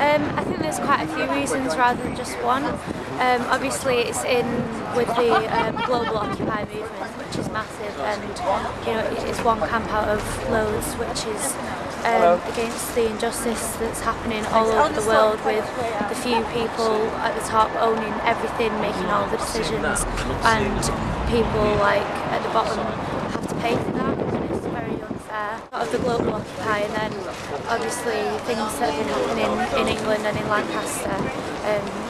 I think there's quite a few reasons rather than just one. Obviously it's in with the global Occupy movement, which is massive, and it's one camp out of loads, which is against the injustice that's happening all over the world, with the few people at the top owning everything, making all the decisions, and people like at the bottom have to pay for that. It's very unfair. Of the global Occupy, and then obviously things that have been happening in England and in Lancaster,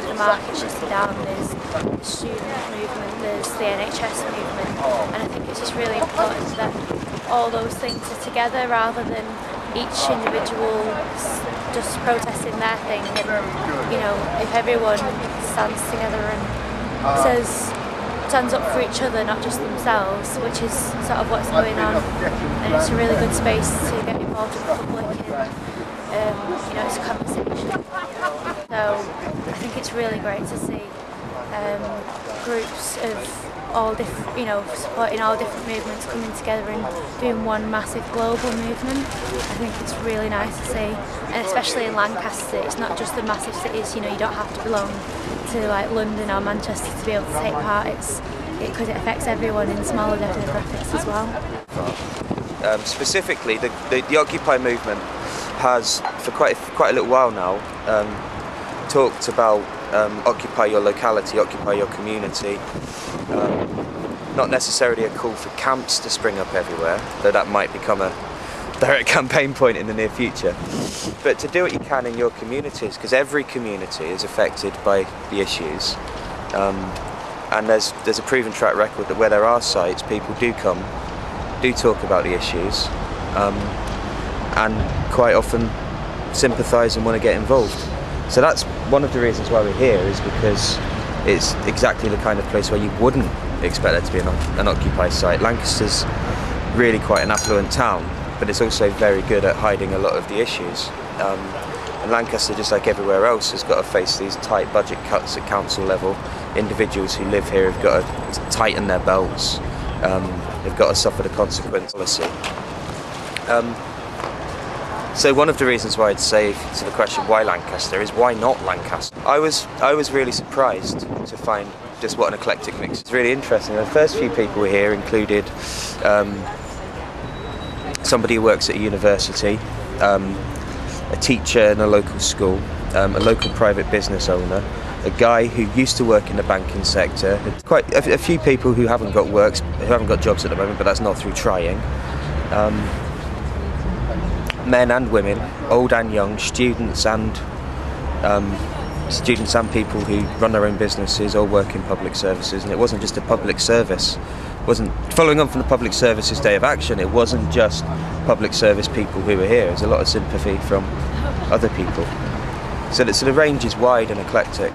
the market shutting down, there's the student movement, there's the NHS movement, and I think it's just really important that all those things are together rather than each individual just protesting their thing. And if everyone stands together and stands up for each other, not just themselves, which is sort of what's going on, and it's a really good space to get involved with the public in, it's a conversation. So I think it's really great to see groups of all different, supporting all different movements coming together and doing one massive global movement. I think it's really nice to see, and especially in Lancaster, it's not just the massive cities. You don't have to belong to like London or Manchester to be able to take part. Because it affects everyone in smaller demographics as well. Specifically, the Occupy movement has, for quite a little while now, talked about occupy your locality, occupy your community. Not necessarily a call for camps to spring up everywhere, though that might become a direct campaign point in the near future. But to do what you can in your communities, because every community is affected by the issues. And there's a proven track record that where there are sites, people do talk about the issues, and quite often sympathise and want to get involved. So that's one of the reasons why we're here, is because it's exactly the kind of place where you wouldn't expect there to be an Occupy site. Lancaster's really quite an affluent town, but it's also very good at hiding a lot of the issues. And Lancaster, just like everywhere else, has got to face these tight budget cuts at council level. Individuals who live here have got to tighten their belts. They've got to suffer the consequence policy. So one of the reasons why I'd say to the question why Lancaster is why not Lancaster. I was really surprised to find just what an eclectic mix. It's really interesting. The first few people here included somebody who works at a university, a teacher in a local school, a local private business owner, a guy who used to work in the banking sector, quite a few people who haven't got jobs at the moment, but that's not through trying. Men and women, old and young, students and people who run their own businesses or work in public services. And it wasn't just a public service. It wasn't following on from the Public Services Day of Action. It wasn't just public service people who were here. There's a lot of sympathy from other people. So the range is wide and eclectic.